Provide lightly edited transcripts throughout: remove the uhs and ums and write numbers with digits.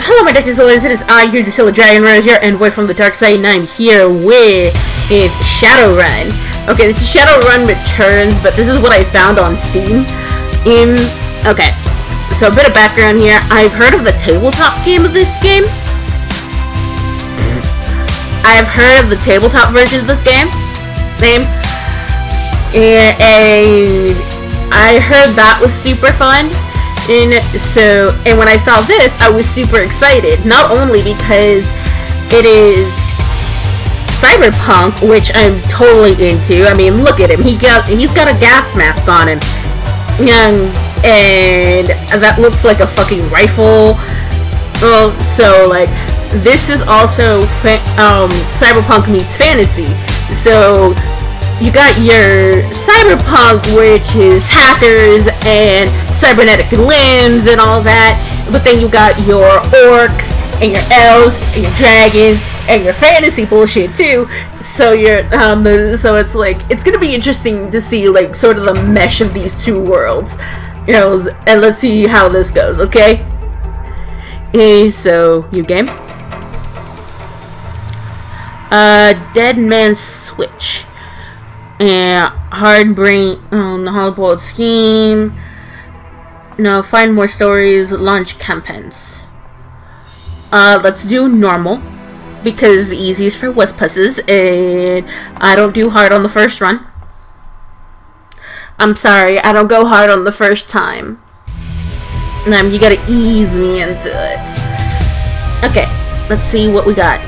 Hello my Drusilla, it is I here, Drusilla Dragonrose, your envoy from the dark side, and I'm here with Shadowrun. Okay, this is Shadowrun Returns, but this is what I found on Steam. Okay, so a bit of background here. I've heard of the tabletop game of this game. I've heard of the tabletop version of this game. And I heard that was super fun. And when I saw this, I was super excited. Not only because it is cyberpunk, which I'm totally into. I mean, look at him. He's got a gas mask on him, and that looks like a fucking rifle. Well, so like this is also cyberpunk meets fantasy. So you got your cyberpunk, which is hackers and cybernetic limbs and all that, but then you got your orcs and your elves and your dragons and your fantasy bullshit too. So so it's like it's gonna be interesting to see like sort of the mesh of these two worlds, and let's see how this goes. Okay, so new game. Dead Man's Switch. And hard-boiled scheme. No, find more stories, launch campaigns. Let's do normal, because easiest for wuspusses, and I don't do hard on the first run. I'm sorry, I don't go hard on the first time. You gotta ease me into it. Okay, let's see what we got.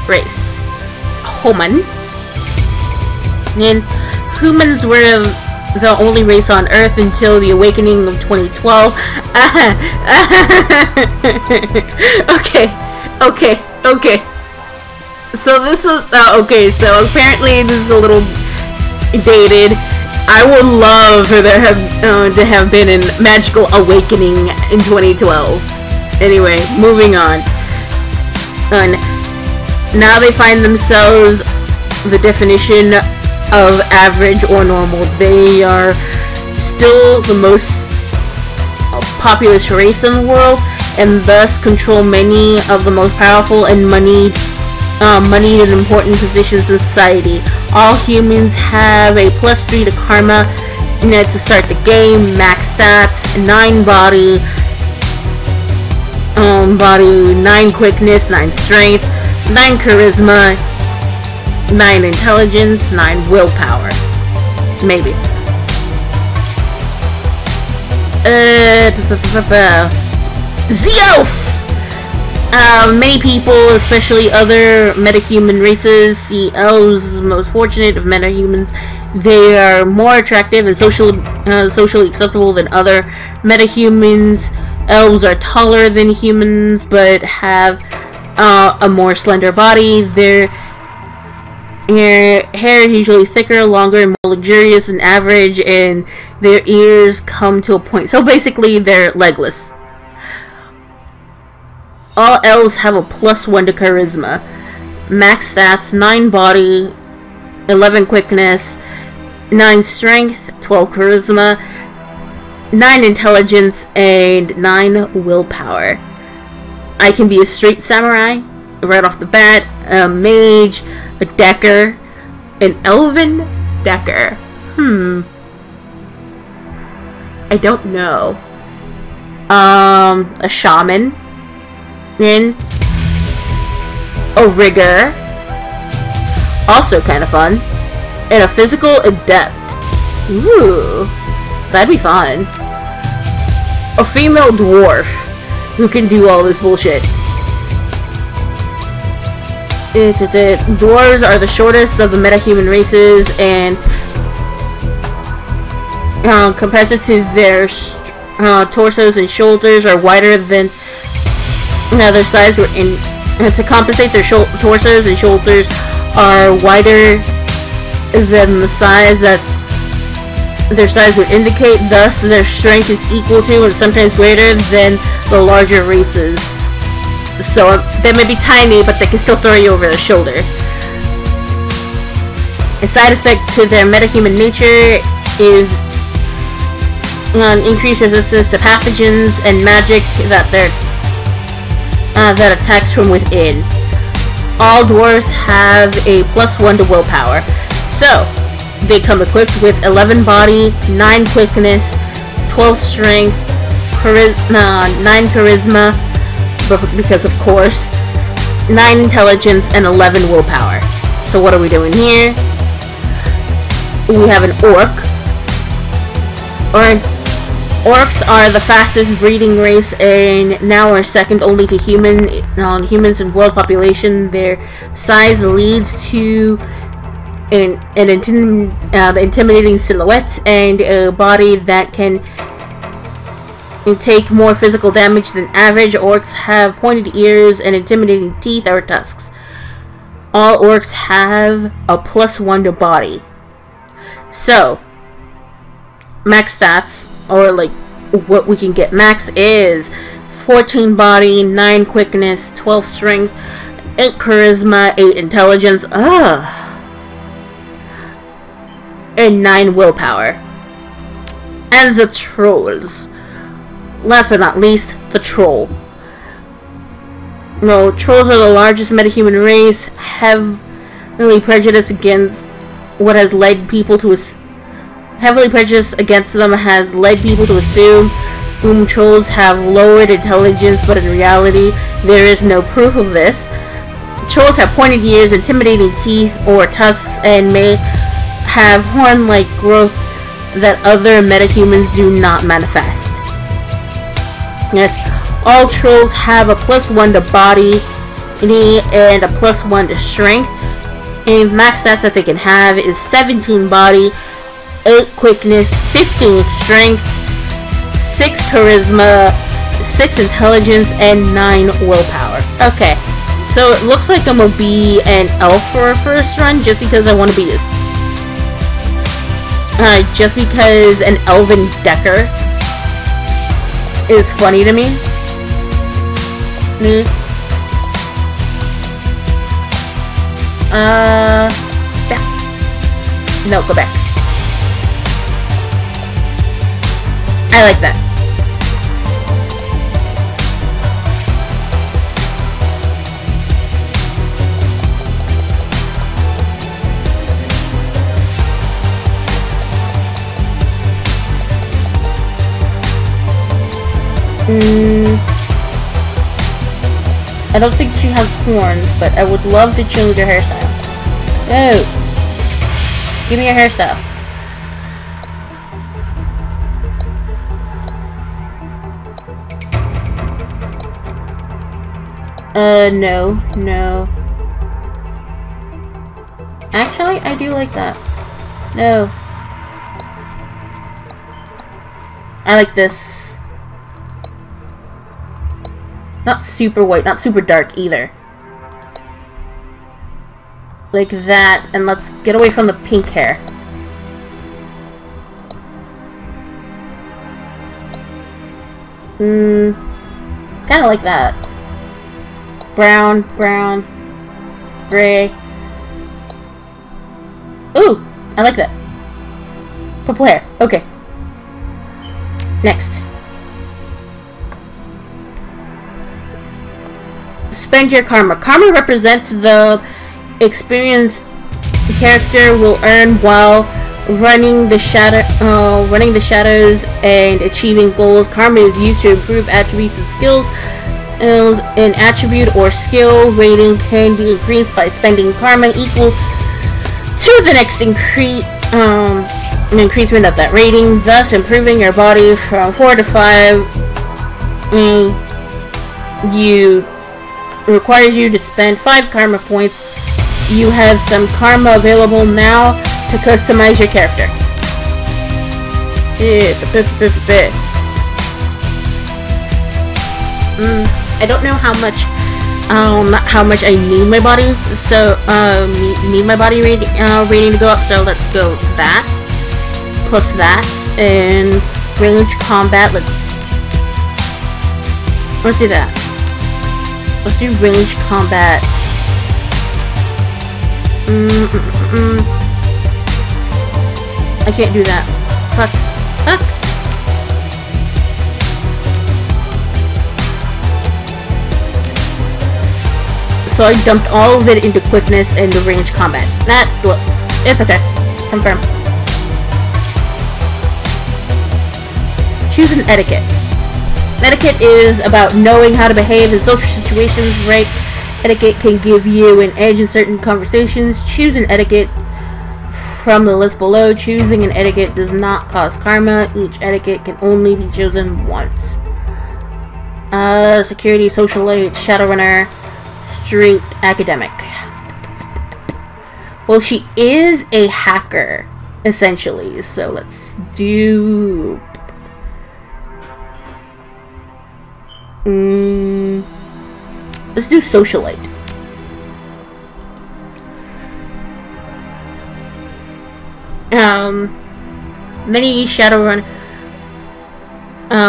Race. Human. And humans were the only race on Earth until the awakening of 2012. Okay. So this is okay. So apparently this is a little dated. I would love for there to have been a magical awakening in 2012. Anyway, moving on. Now they find themselves the definition of average or normal. They are still the most populous race in the world, and thus control many of the most powerful and moneyed and important positions in society. All humans have a +3 to karma to start the game. Max stats: 9 body, 9 quickness, 9 strength, 9 charisma, 9 intelligence, 9 willpower. Maybe. The elf! Many people, especially other metahuman races, see elves most fortunate of metahumans. They are more attractive and socially acceptable than other metahumans. Elves are taller than humans, but have a more slender body. Their hair is usually thicker, longer, and more luxurious than average, and their ears come to a point. So basically, they're legless. All elves have a +1 to charisma. Max stats: 9 body, 11 quickness, 9 strength, 12 charisma, 9 intelligence, and 9 willpower. I can be a straight samurai right off the bat, a mage, a decker, an elven decker. I don't know. A shaman, then a rigger, also kind of fun, and a physical adept. Ooh, that'd be fun. A female dwarf who can do all this bullshit. Dwarves are the shortest of the metahuman races, and compared to their torsos and shoulders are wider than their size. To compensate, their torsos and shoulders are wider than the size that their size would indicate. Thus, their strength is equal to, and sometimes greater than, the larger races. So they may be tiny, but they can still throw you over the shoulder. A side effect to their metahuman nature is increased resistance to pathogens and magic that attacks from within. All dwarves have a +1 to willpower. So, they come equipped with 11 body, 9 quickness, 12 strength, 9 charisma, because of course, 9 intelligence, and 11 willpower. So what are we doing here? We have an orc. Orcs are the fastest breeding race and now are second only to humans in world population. Their size leads to the intimidating silhouette and a body that can take more physical damage than average. Orcs have pointed ears and intimidating teeth or tusks. All orcs have a +1 to body. So, max stats, or like what we can get max, is 14 body, 9 quickness, 12 strength, 8 charisma, 8 intelligence, and 9 willpower. And the trolls. Last but not least, the troll. No, trolls are the largest metahuman race, heavily prejudiced against what has led people to heavily prejudiced against them has led people to assume trolls have lowered intelligence, but in reality, there is no proof of this. Trolls have pointed ears, intimidating teeth or tusks, and may have horn-like growths that other metahumans do not manifest. Yes, all trolls have a +1 to body and a +1 to strength. And max stats that they can have is 17 body, 8 quickness, 15 strength, 6 charisma, 6 intelligence, and 9 willpower. Okay, so it looks like I'm gonna be an elf for a first run just because I want to be this. Just because an elven decker is funny to me. Back. No, go back. I like that. I don't think she has horns, but I would love to change her hairstyle. Oh! Give me your hairstyle. No. Actually, I do like that. No. I like this. Not super white, not super dark either. Like that, and let's get away from the pink hair. Kinda like that. Brown, gray. Ooh, I like that. Purple hair, okay. Next. Spend your karma. Karma represents the experience the character will earn while running the shadows and achieving goals. Karma is used to improve attributes and skills. An attribute or skill rating can be increased by spending karma equal to the next increasement of that rating, thus improving your body from 4 to 5. Requires you to spend 5 karma points. You have some karma available now to customize your character. I don't know how much I need my body, so need my body rating to go up. So let's go that plus that, and range combat. Let's do that. Let's do range combat. I can't do that. Fuck. so I dumped all of it into quickness and the range combat. Well, it's okay. Confirm. Choose an etiquette. Etiquette is about knowing how to behave in social situations, right? Etiquette can give you an edge in certain conversations. Choose an etiquette from the list below. Choosing an etiquette does not cause karma. Each etiquette can only be chosen once. Security, socialite, Shadowrunner, street, academic. Well, she is a hacker, essentially. So let's do... let's do socialite.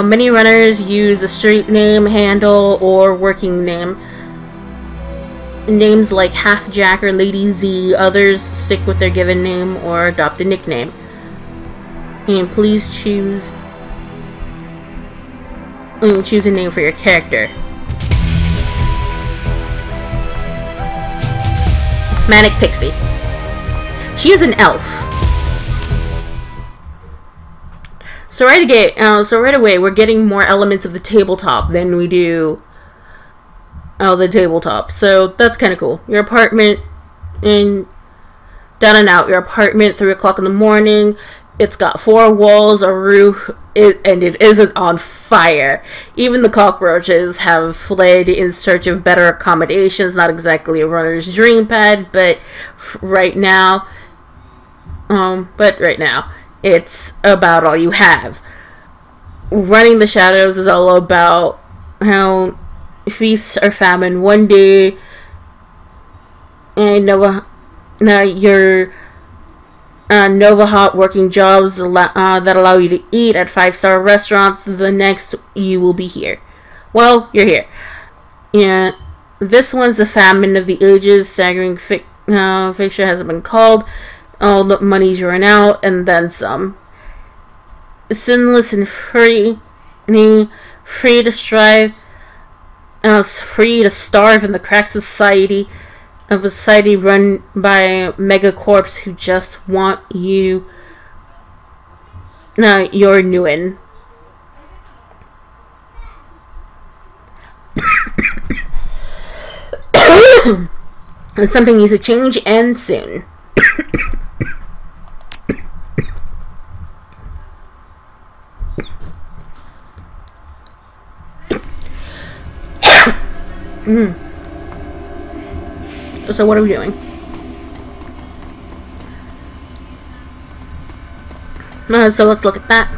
Many runners use a street name, handle, or working name. Names like Half-Jack or Lady Z. Others stick with their given name or adopt a nickname. And please choose a name for your character. Manic Pixie. She is an elf. So right away, we're getting more elements of the tabletop than we do the tabletop. So that's kind of cool. Your apartment, and down and out. Your apartment, 3 o'clock in the morning. It's got 4 walls, a roof, and it isn't on fire. Even the cockroaches have fled in search of better accommodations. Not exactly a runner's dream pad, but right now, it's about all you have. Running the shadows is all about how feast or famine one day, and your Nova Hot working jobs that allow you to eat at 5-star restaurants. The next, you will be here. Well, you're here. Yeah, this one's the famine of the ages. Staggering fixture hasn't been called. All the money's run out, and then some. Sinless and free to strive, free to starve in the crack society of a society run by megacorps who just want you, your Nguyen. Something needs to change, and soon. So what are we doing? So let's look at that.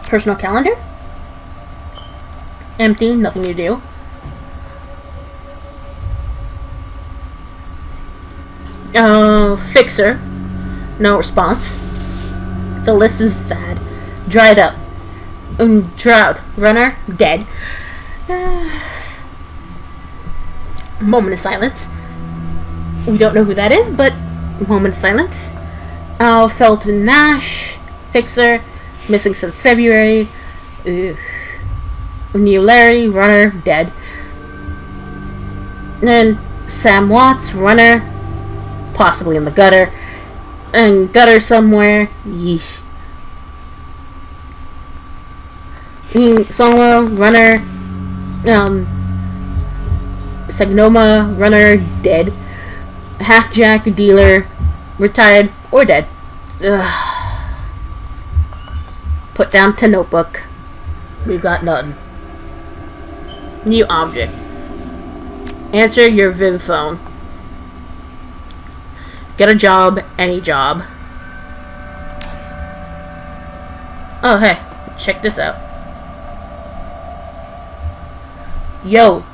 Personal calendar. Empty, nothing to do. Fixer. No response. The list is sad. Dried up. Drought. Runner. Dead. Moment of silence. We don't know who that is, but moment of silence. Felton Nash. Fixer. Missing since February. New Larry. Runner. Dead. And then Sam Watts. Runner. Possibly in the gutter. And gutter somewhere. Yeesh. Solo. Runner. Sagnoma. Runner. Dead. Half-Jack. Dealer. Retired or dead. Ugh. Put down to notebook. We've got none. New object. Answer your Viv phone. Get a job, any job. Oh, hey. Check this out. Yo.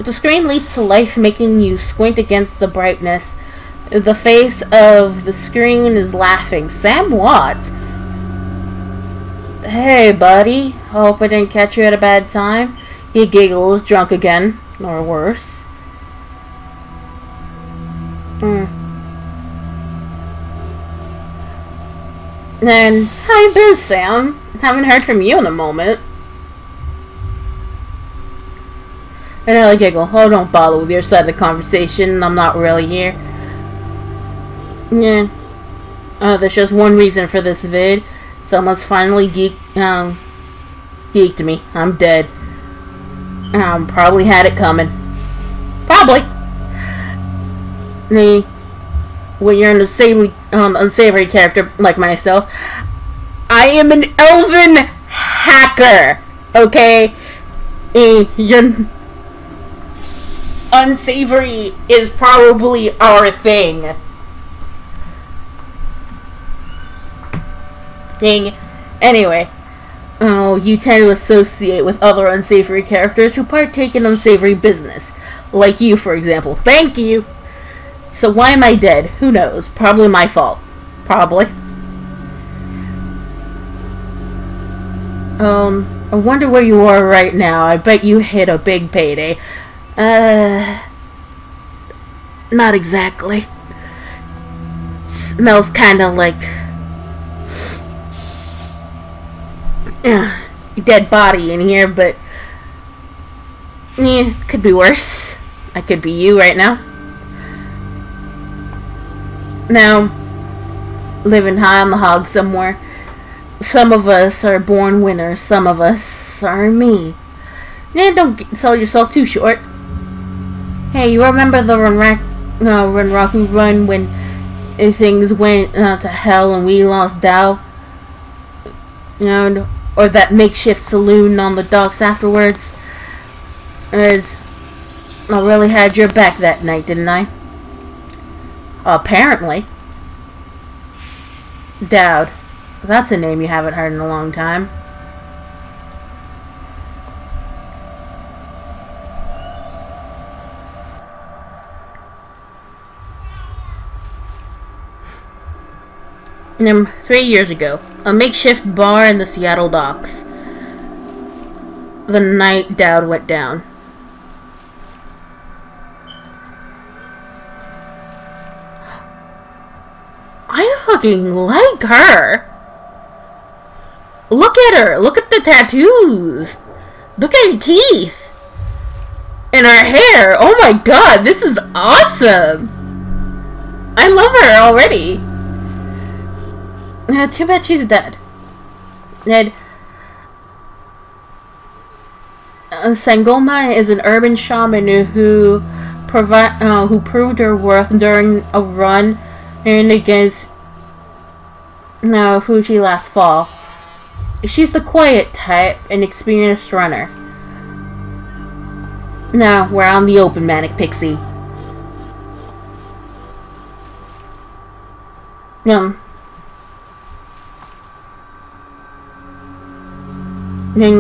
The screen leaps to life, making you squint against the brightness. The face of the screen is laughing. Sam Watts? Hey, buddy. Hope I didn't catch you at a bad time. He giggles, drunk again. Or worse. Then, how you been, Sam? Haven't heard from you in a moment. And I giggle. Oh, don't bother with your side of the conversation. I'm not really here. Yeah. There's just one reason for this vid. Someone's finally geeked me. I'm dead. Probably had it coming. Probably. When you're an unsavory character like myself, I am an elven hacker. Okay? You're unsavory is probably our thing. Anyway, you tend to associate with other unsavory characters who partake in unsavory business. Like you, for example. Thank you! So why am I dead? Who knows? Probably my fault. Probably. I wonder where you are right now. I bet you hit a big payday. Not exactly. Smells kinda like dead body in here, but could be worse. I could be you right now. Now, living high on the hog somewhere. Some of us are born winners. Some of us are me. Don't sell yourself too short. Hey, you remember the Renraku run when things went to hell and we lost Dow? Or that makeshift saloon on the docks afterwards? I really had your back that night, didn't I? Apparently. Dowd. That's a name you haven't heard in a long time. Now, 3 years ago, a makeshift bar in the Seattle docks. The night Dowd went down. I fucking like her. Look at her. Look at the tattoos. Look at her teeth. And her hair. Oh my god, this is awesome. I love her already. Too bad she's dead. Ned. Sangoma is an urban shaman who proved her worth during a run against Fuji last fall. She's the quiet type, an experienced runner. Now we're on the open, Manic Pixie.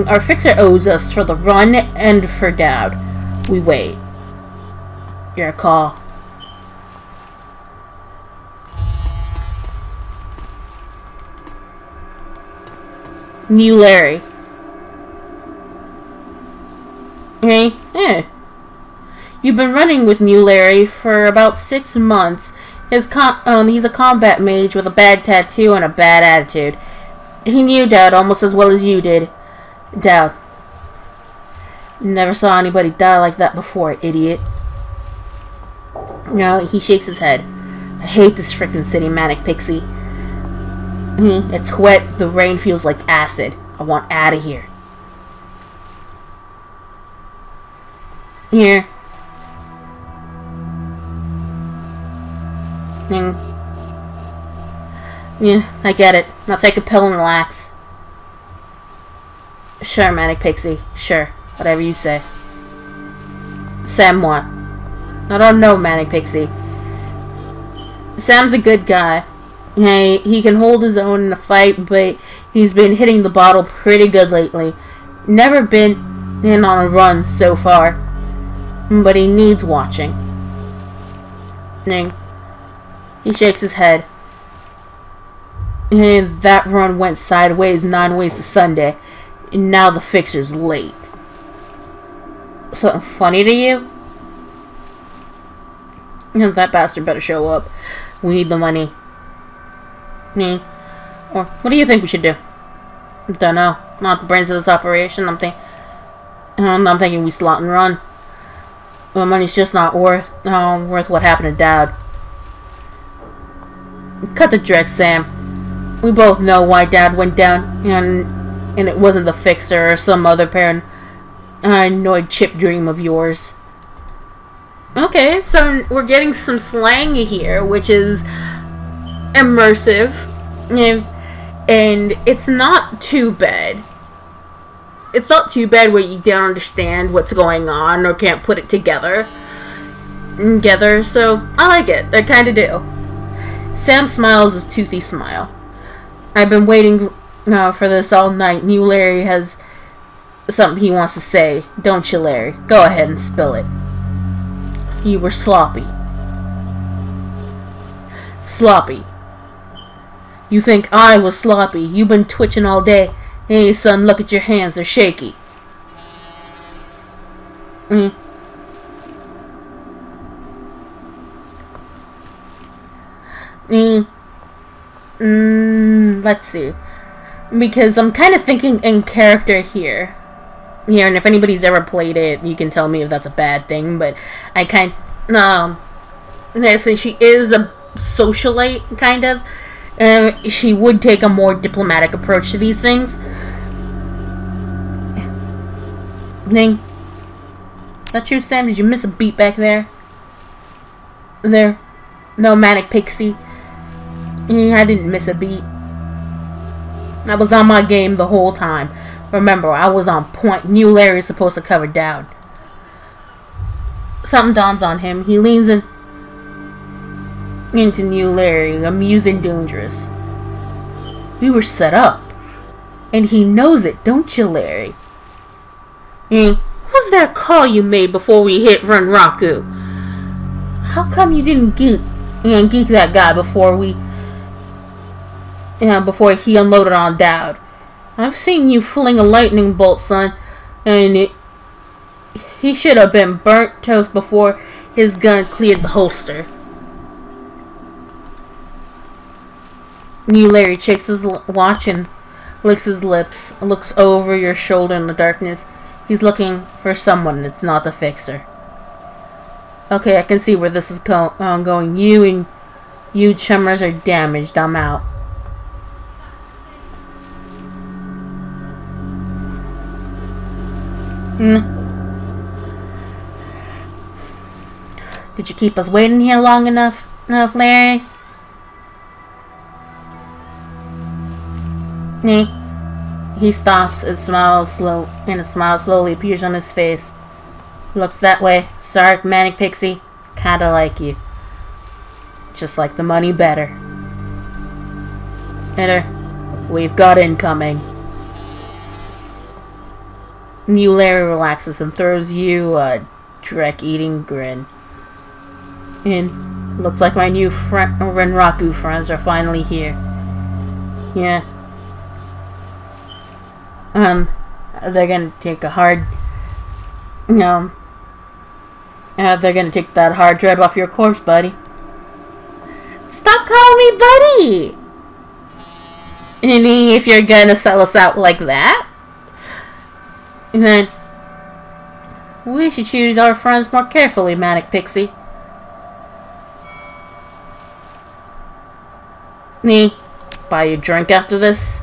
Our fixer owes us for the run and for Dowd. We wait. Your call. New Larry. Hey, You've been running with New Larry for about 6 months. He's a combat mage with a bad tattoo and a bad attitude. He knew Dowd almost as well as you did. Dowd. Never saw anybody die like that before, idiot. He shakes his head. I hate this frickin' city, Manic Pixie. It's wet. The rain feels like acid. I want out of here. Here. Yeah, I get it. I'll take a pill and relax. Sure, Manic Pixie. Sure. Whatever you say. Sam what? I don't know, Manic Pixie. Sam's a good guy. He can hold his own in a fight, but he's been hitting the bottle pretty good lately. Never been in on a run so far. But he needs watching. He shakes his head. And that run went sideways 9 ways to Sunday. And now the fixer's late. Something funny to you? That bastard better show up. We need the money. Or what do you think we should do? Don't know. Not the brains of this operation. I'm thinking we slot and run. Well, money's just not worth what happened to Dad. Cut the dreck, Sam. We both know why Dad went down, and it wasn't the fixer or some other paranoid chip dream of yours. Okay, so we're getting some slang here, which is immersive, and it's not too bad. It's not too bad where you don't understand what's going on or can't put it together, so I like it. I kind of do. Sam smiles his toothy smile. I've been waiting for this all night. New Larry has something he wants to say. Don't you, Larry? Go ahead and spill it. You were sloppy. Sloppy. You think I was sloppy? You've been twitching all day. Hey, son, look at your hands. They're shaky. Let's see. Because I'm kind of thinking in character here. Yeah, and if anybody's ever played it, you can tell me if that's a bad thing, but I since she is a socialite, kind of, she would take a more diplomatic approach to these things. That's you, Sam? Did you miss a beat back there? No, Manic Pixie. I didn't miss a beat. I was on my game the whole time. Remember, I was on point. New Larry's supposed to cover down. Something dawns on him. He leans into New Larry, amused and dangerous. We were set up. And he knows it, don't you, Larry? What was that call you made before we hit Renraku? How come you didn't geek that guy before he unloaded on Dowd? I've seen you fling a lightning bolt, son, and he should have been burnt toast before his gun cleared the holster. New Larry checks his watch and licks his lips, looks over your shoulder in the darkness. He's looking for someone. It's not the fixer. Okay, I can see where this is going. You chummers are damaged. I'm out. Did you keep us waiting here long enough, Larry? He stops and smiles and a smile slowly appears on his face. Looks that way. Sorry, Manic Pixie. Kinda like you. Just like the money better. Hitter, we've got incoming. New Larry relaxes and throws you a dreck-eating grin. And looks like my new Renraku friends are finally here. Yeah. They're gonna take a hard... they're gonna take that hard drive off your corpse, buddy. Stop calling me buddy! And if you're gonna sell us out like that, then we should choose our friends more carefully, Manic Pixie. Buy you a drink after this?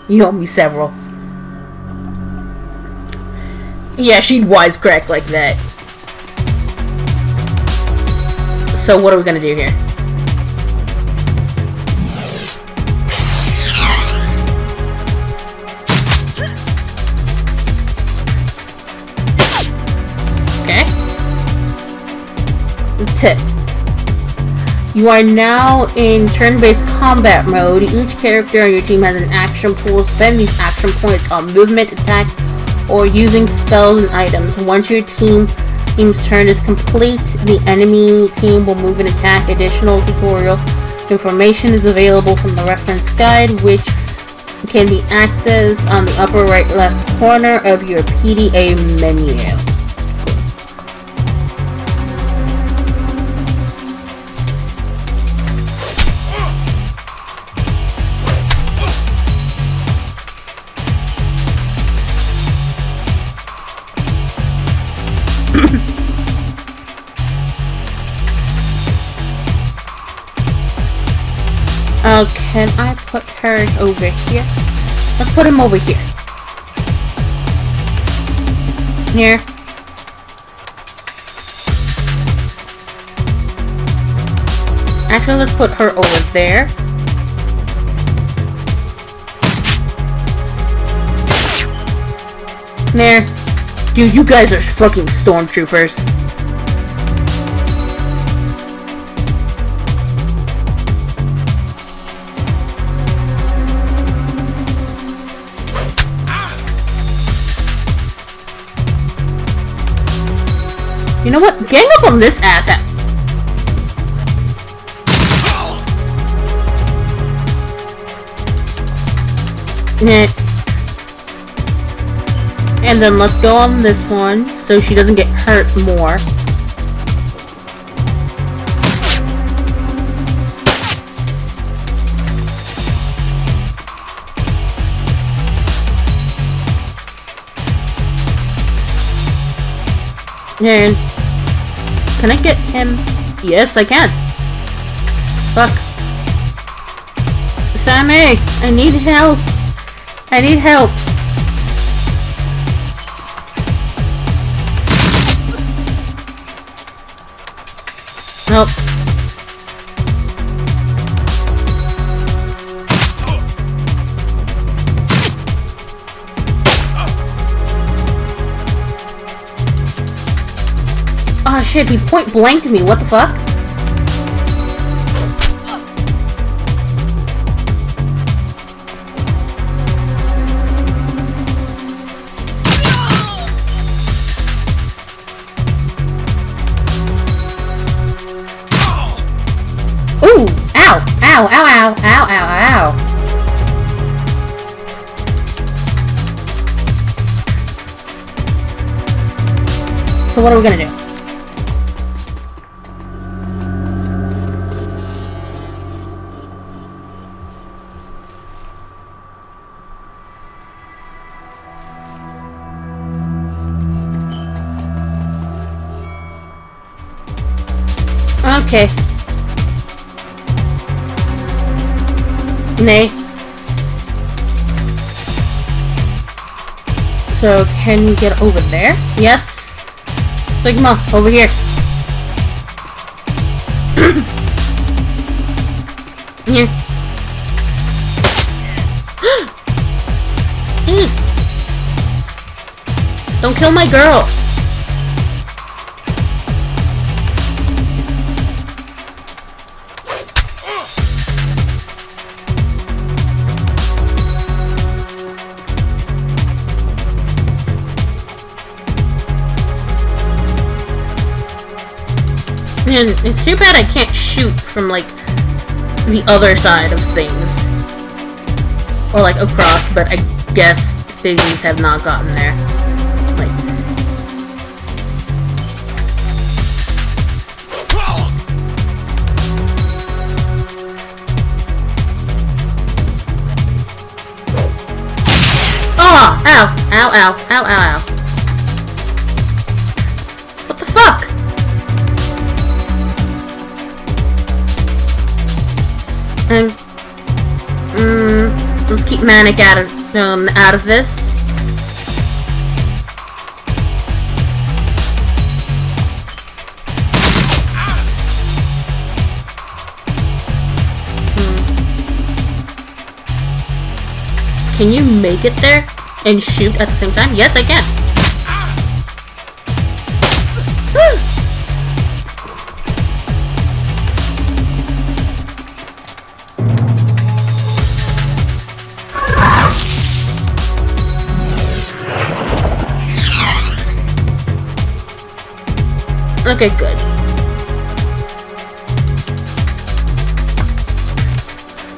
You owe me several. Yeah, she'd wisecrack like that. So what are we gonna do here? Okay. Tip. You are now in turn-based combat mode. Each character on your team has an action pool. Spend these action points on movement, attacks, or using spells and items. Once your team's turn is complete, the enemy team will move and attack. Additional tutorial information is available from the reference guide, which can be accessed on the upper right left corner of your PDA menu. Oh, can I put her over here? Let's put him over here. Here. Actually, let's put her over there. There. Dude, you guys are fucking stormtroopers. You know what? Gang up on this asshat. And then let's go on this one so she doesn't get hurt more. And can I get him? Yes, I can. Fuck. Sammy, I need help. I need help. Nope. Oh shit, he point blanked me, what the fuck? Ooh! Ow! Ow! Ow! Ow! Ow! Ow! Ow! So what are we gonna do? Okay. Nay. So, can you get over there? Yes. Sigma, over here. Here. Don't kill my girl. And it's too bad I can't shoot from, like, the other side of things. Or, like, across, but I guess things have not gotten there. Like... Oh! Ow! Ow, ow, ow, ow, ow. What the fuck? And, let's keep Manic out of this. Can you make it there and shoot at the same time? Yes, I can. Okay, good.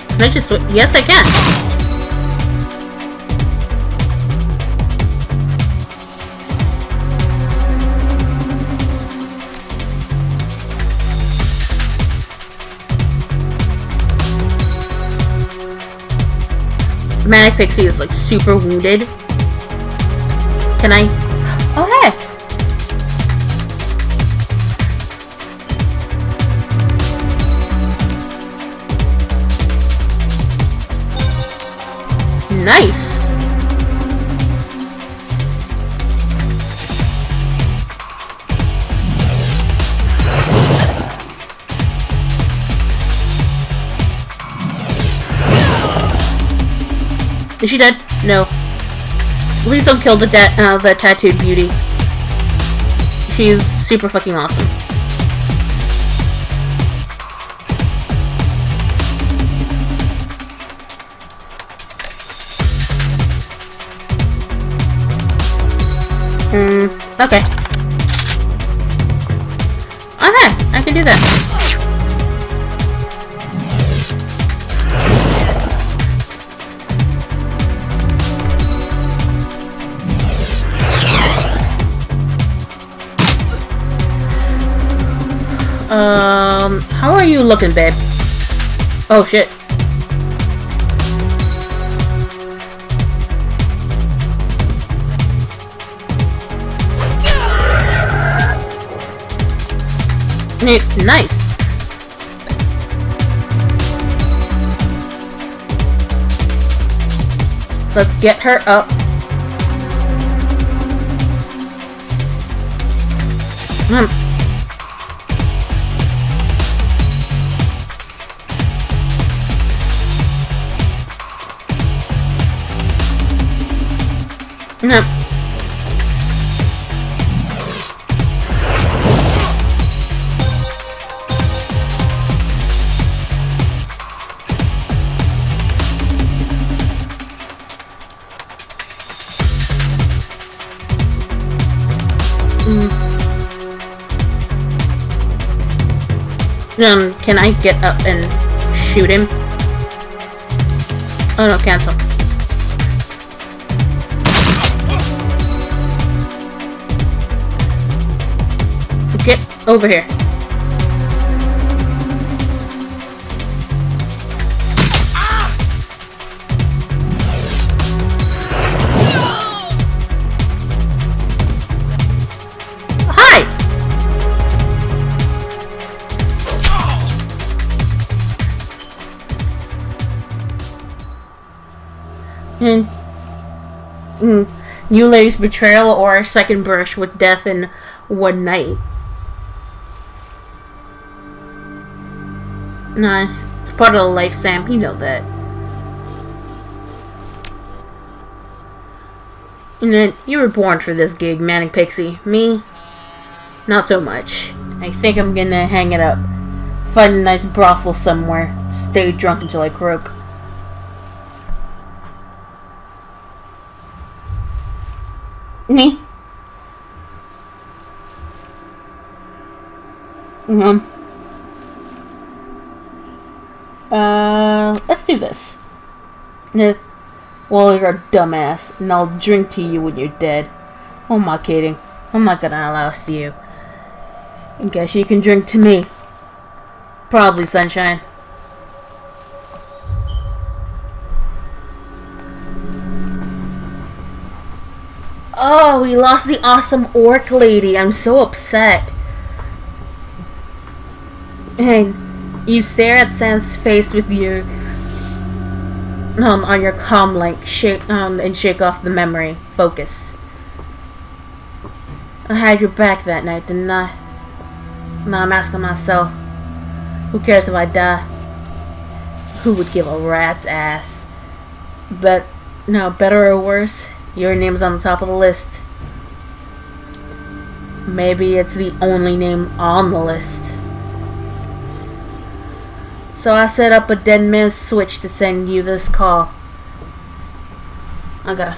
Can I just... Yes, I can! Manic Pixie is, like, super wounded. Can I... Oh, hey! Nice. Is she dead? No. Please don't kill the tattooed beauty. She's super fucking awesome. Okay. Okay, I can do that. How are you looking, babe? Oh, shit. Nice. Let's get her up. Can I get up and shoot him? Oh no, cancel. Get over here. New lady's betrayal or a second brush with death in one night. Nah, it's part of the life, Sam. You know that. And then you were born for this gig, Manic Pixie. Me, not so much. I think I'm gonna hang it up. Find a nice brothel somewhere. Stay drunk until I croak. Me? Let's do this. Well, you're a dumbass, and I'll drink to you when you're dead. Oh, I'm not kidding. I'm not gonna allow us to you. I guess you can drink to me. Probably, sunshine. Oh, we lost the awesome orc lady. I'm so upset. And you stare at Sam's face with your on your comm link, and shake off the memory. Focus. I had your back that night, didn't I? Now I'm asking myself, who cares if I die? Who would give a rat's ass? But no, better or worse, your name's on the top of the list. Maybe it's the only name on the list. So I set up a dead man's switch to send you this call. I got a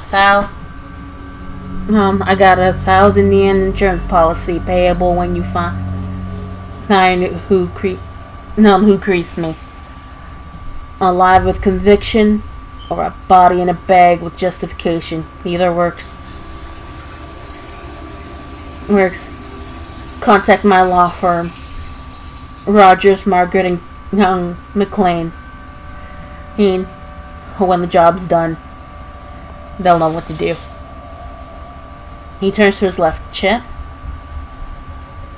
1,000 yen insurance policy payable when you find who creased me. Alive with conviction, or a body in a bag with justification. Either works. Contact my law firm, Rogers, Margaret, and Young McLean. When the job's done, they'll know what to do. He turns to his left. Chet.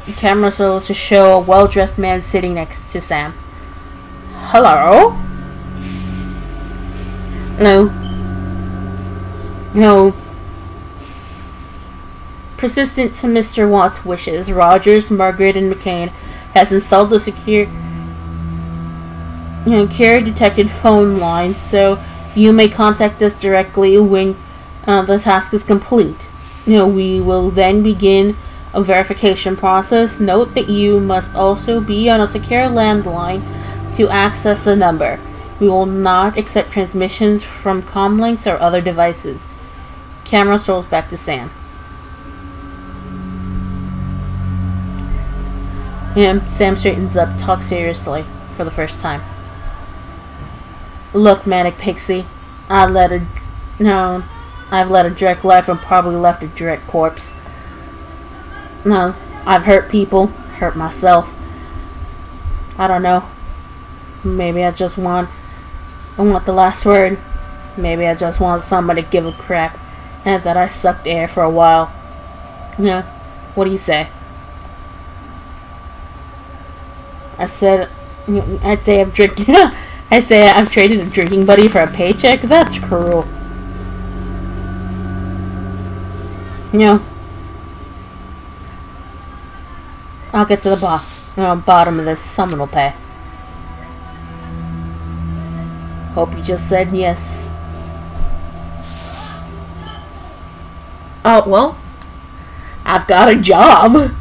The camera rolls to show a well-dressed man sitting next to Sam. Hello? Hello. You know, persistent to Mr. Watt's wishes, Rogers, Margaret, and McCain has installed the secure detected phone line, so you may contact us directly when the task is complete. We will then begin a verification process. Note that you must also be on a secure landline to access the number. We will not accept transmissions from comlinks or other devices. Camera strolls back to Sam. Sam straightens up, talks seriously for the first time. Look, Manic Pixie, I've led a direct life and probably left a direct corpse. No, I've hurt people, hurt myself. I don't know. Maybe I want the last word. Maybe I just want somebody to give a crap and that I sucked air for a while. What do you say? I'd say I've drinking. I say I've traded a drinking buddy for a paycheck? That's cruel. I'll get to the bottom of this. Someone will pay. Hope you just said yes. Oh, well, I've got a job.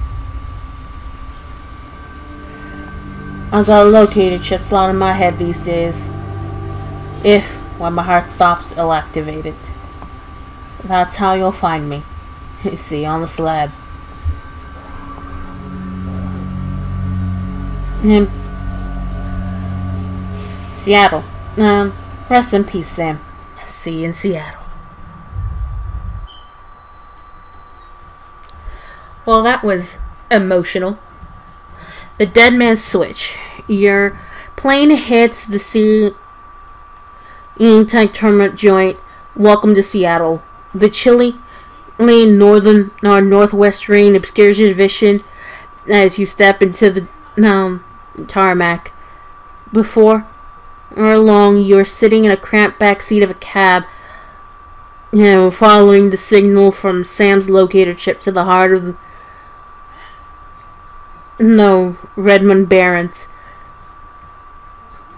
I've got a locator chip slot in my head these days. When my heart stops, it'll activate it. That's how you'll find me. You see, on the slab. Seattle. Rest in peace, Sam. See you in Seattle. Well, that was emotional. The dead man's switch. Your plane hits the sea tank terminal joint. Welcome to Seattle. The chilly northern or northwest rain obscures your vision as you step into the tarmac. Before or long, you're sitting in a cramped back seat of a cab, following the signal from Sam's locator chip to the heart of Redmond Barons.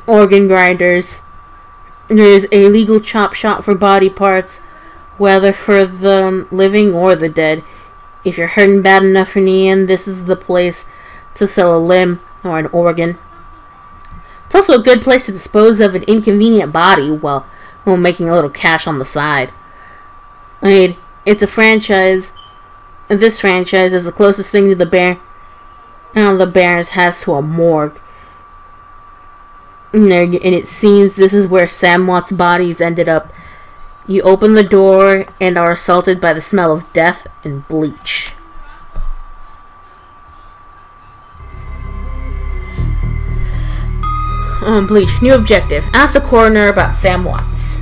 Organ grinders. There's a legal chop shop for body parts, whether for the living or the dead. If you're hurting bad enough in the end, this is the place to sell a limb or an organ. It's also a good place to dispose of an inconvenient body while making a little cash on the side. It's a franchise. This franchise is the closest thing to the Barons has to a morgue. And it seems this is where Sam Watt's bodies ended up. You open the door and are assaulted by the smell of death and bleach. Bleach. New objective. Ask the coroner about Sam Watts.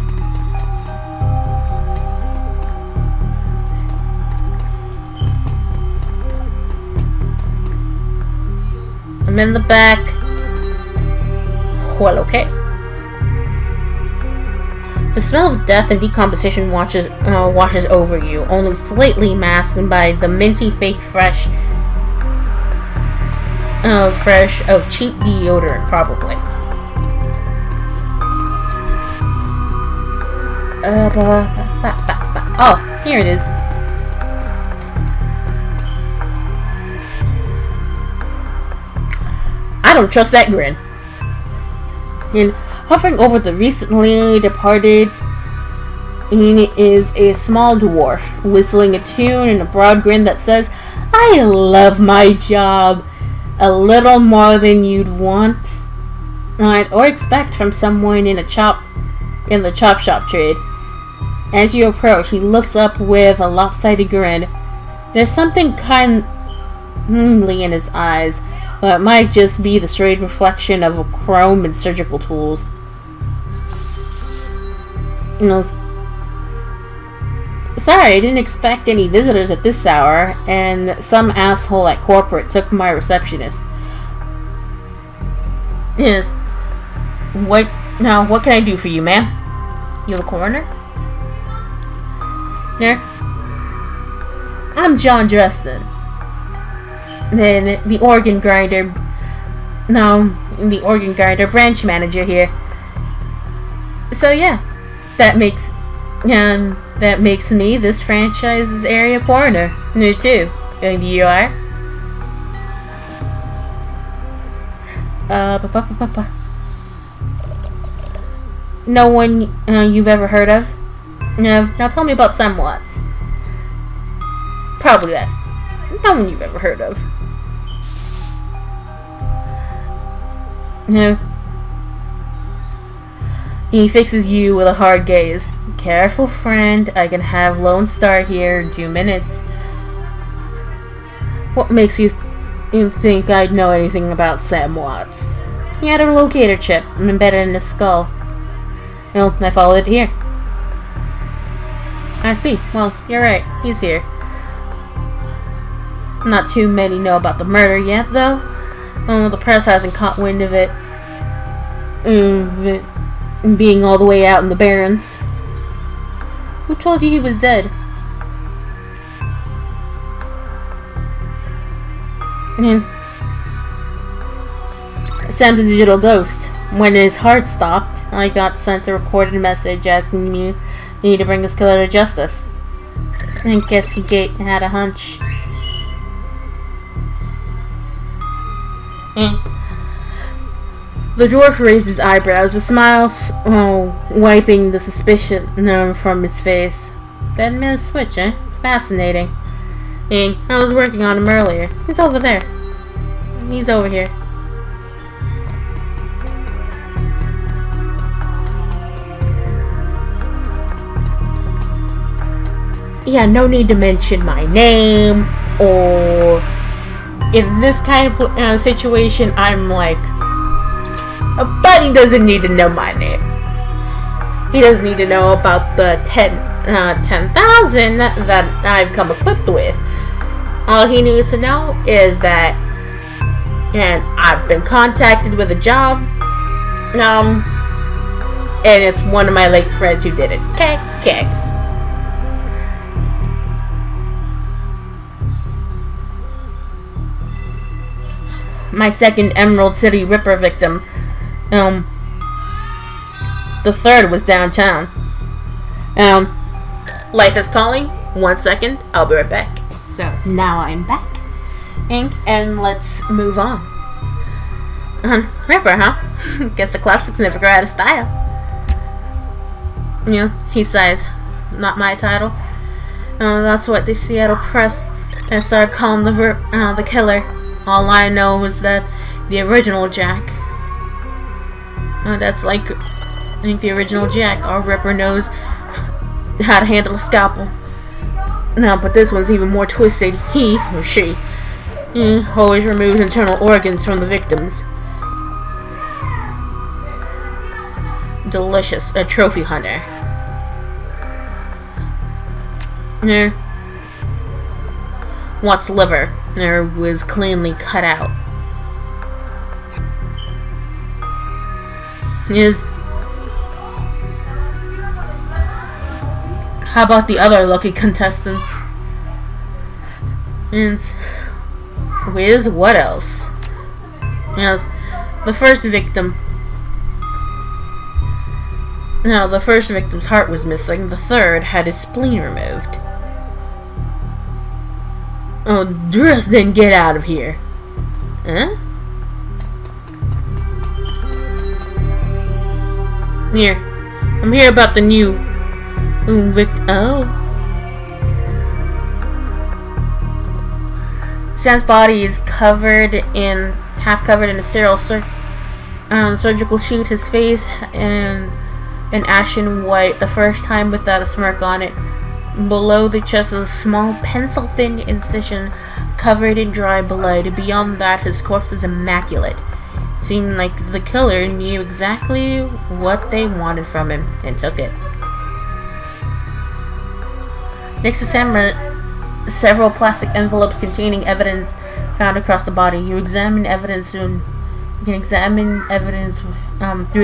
I'm in the back. Well, okay. The smell of death and decomposition washes over you, only slightly masked by the minty fake fresh of cheap deodorant, probably. Oh, here it is. I don't trust that grin. And hovering over the recently departed is a small dwarf, whistling a tune and a broad grin that says, "I love my job," a little more than you'd want or expect from someone in the chop shop trade. As you approach, he looks up with a lopsided grin. There's something kindly in his eyes, but it might just be the straight reflection of chrome and surgical tools. Sorry, I didn't expect any visitors at this hour, and some asshole at corporate took my receptionist. Yes. What can I do for you, ma'am? You the coroner? There. I'm John Dresden. Then the organ grinder. No, the organ grinder branch manager here. So yeah, that makes me this franchise's area coroner. New too. And you are? No one you've ever heard of? No. Now tell me about Sam Watts. Probably that. No one you've ever heard of. No. He fixes you with a hard gaze. Careful, friend. I can have Lone Star here in 2 minutes. What makes you think I'd know anything about Sam Watts? He had a locator chip embedded in his skull. Well, I followed it here. I see. Well, you're right. He's here. Not too many know about the murder yet, though. The press hasn't caught wind of it. Being all the way out in the Barrens. Who told you he was dead? Sam's a digital ghost. When his heart stopped, I got sent a recorded message asking me to bring his killer to justice. I guess he had a hunch. The dwarf raised his eyebrows, a smile wiping the suspicion from his face. That man's switch, eh? Fascinating. I was working on him earlier. He's over there. He's over here. Yeah, no need to mention my name, or in this kind of situation, I'm like, but he doesn't need to know my name. He doesn't need to know about the 10,000 that I've come equipped with. All he needs to know is that, and I've been contacted with a job, and it's one of my late friends who did it. Okay. My second Emerald City Ripper victim. The third was downtown. Life is calling. 1 second. I'll be right back. So now I'm back. And let's move on. Ripper, huh? Guess the classics never go out of style. He sighs. Not my title. That's what the Seattle Press started calling the killer. All I know is that the original Jack. That's like the original Jack. Our Ripper knows how to handle a scalpel. But this one's even more twisted. He, or she, always removes internal organs from the victims. Delicious. A trophy hunter. Watts' liver was cleanly cut out. How about the other lucky contestants? And what else? The first victim. The first victim's heart was missing. The third had his spleen removed. Oh, Dresden, get out of here. Huh? Here. I'm here about the new Sam's body is half covered in a sterile surgical sheet. His face an ashen white, the first time without a smirk on it. Below the chest is a small pencil-thin incision covered in dry blood. Beyond that, his corpse is immaculate. It seemed like the killer knew exactly what they wanted from him and took it. Next to Sam are several plastic envelopes containing evidence found across the body. You can examine evidence through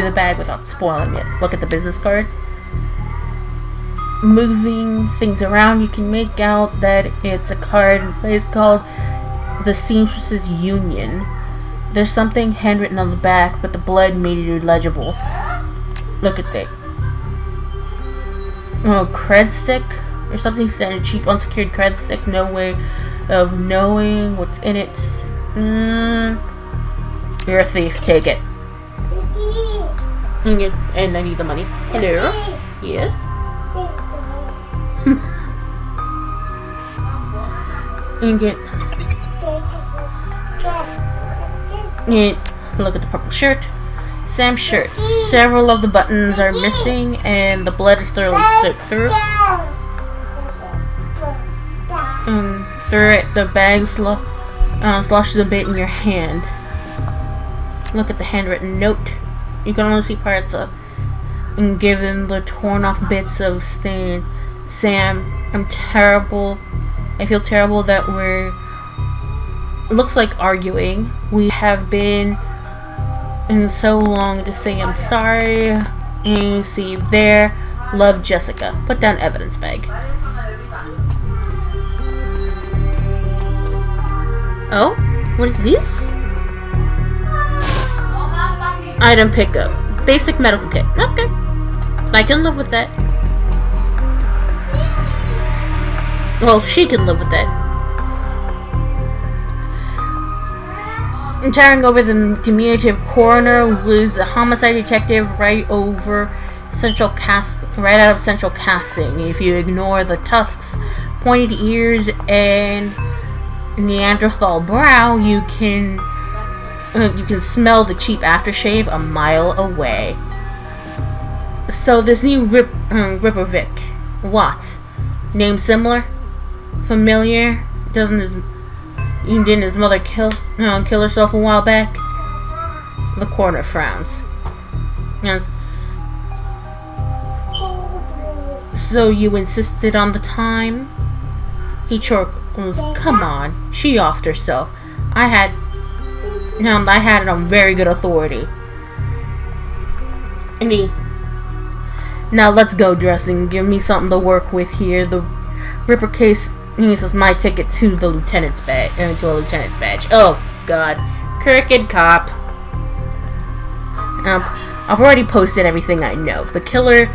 the bag without spoiling it. Look at the business card. moving things around, you can make out that it's a card in place called the Seamstress's Union. There's something handwritten on the back, but the blood made it illegible. Look at that. Oh, cred stick? Or something said a cheap unsecured cred stick. No way of knowing what's in it. You're a thief. Take it. And I need the money. Hello? Yes? And get... And look at the purple shirt. Sam's shirt. Several of the buttons are missing and the blood is thoroughly soaked through. And the bag sloshes a bit in your hand. Look at the handwritten note. You can only see parts of, and given the torn off bits of stain. Sam, I'm terrible. I feel terrible that we're, looks like arguing. We have been in so long to say I'm sorry. And you see there, love, Jessica. Put down evidence bag. Oh, what is this? Item pickup. Basic medical kit. Okay. I can live with that. Well, she can live with that. Entering over the diminutive coroner was a homicide detective right out of central casting. If you ignore the tusks, pointed ears, and Neanderthal brow, you can smell the cheap aftershave a mile away. So this new Ripper Vic, what? Name similar? Familiar? Didn't his mother kill herself a while back? The coroner frowns. And so you insisted on the time? He chuckles. Come on, she offed herself. I had it on very good authority. Now let's go, dressing. Give me something to work with here. The Ripper case uses my ticket to the lieutenant's badge. To a lieutenant's badge. Oh God, crooked cop. I've already posted everything I know. The killer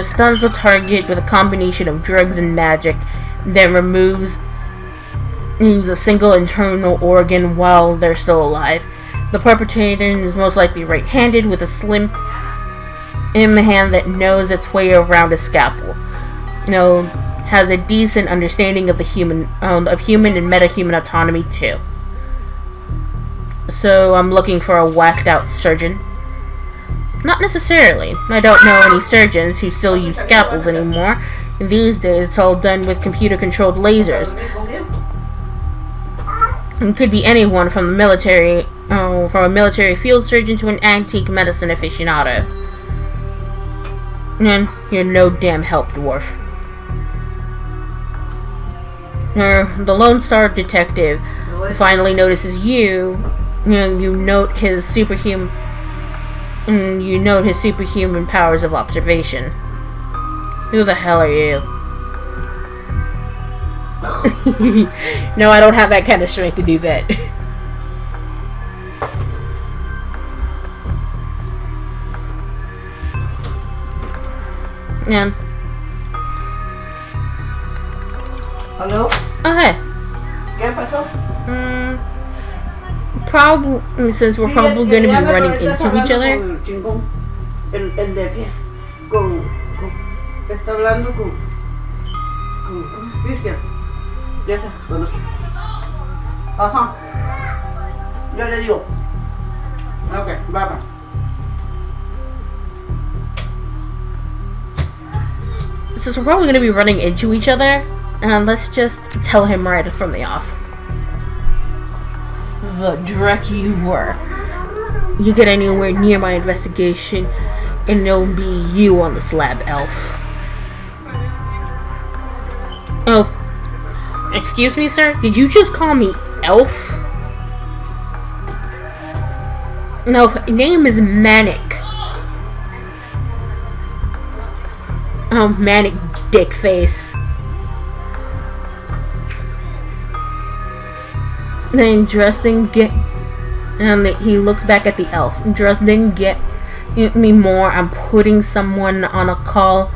stuns the target with a combination of drugs and magic, then removes a single internal organ while they're still alive. The perpetrator is most likely right-handed with a slim hand that knows its way around a scalpel. Has a decent understanding of the human and meta-human autonomy too. So I'm looking for a whacked-out surgeon. Not necessarily. I don't know any surgeons who still use scalpels anymore. These days, it's all done with computer-controlled lasers. It could be anyone from the military, from a military field surgeon to an antique medicine aficionado. And you're no damn help, dwarf. The Lone Star detective finally notices you. You note his superhuman. You note his superhuman powers of observation. Who the hell are you? No, I don't have that kind of strength to do that. And Hello? oh, hey. ¿Qué pasó? Probably, since we're probably going to be running into each other. El de aquí. Está hablando con Cristian. Ya sé, ¿dónde está? Ajá. Ya le digo. Ok, bye. Since we're probably going to be running into each other, let's just tell him right from the off. The dreck you were. You get anywhere near my investigation, and it'll be you on the slab, elf. Elf. Excuse me, sir? Did you just call me elf? No, name is Manic. Manic dick face. Then Dresden get, and he looks back at the elf. Dresden get me more. I'm putting someone on a call.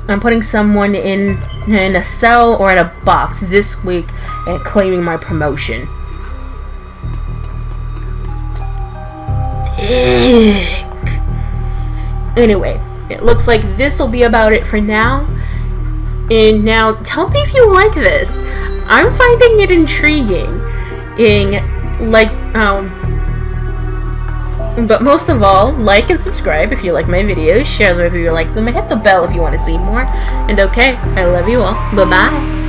I'm putting someone in a cell or in a box this week and claiming my promotion. Dick. Anyway, it looks like this will be about it for now. And now, tell me if you like this. I'm finding it intriguing. But most of all, like and subscribe if you like my videos, share them if you like them, and hit the bell if you want to see more. And okay, I love you all. Bye-bye.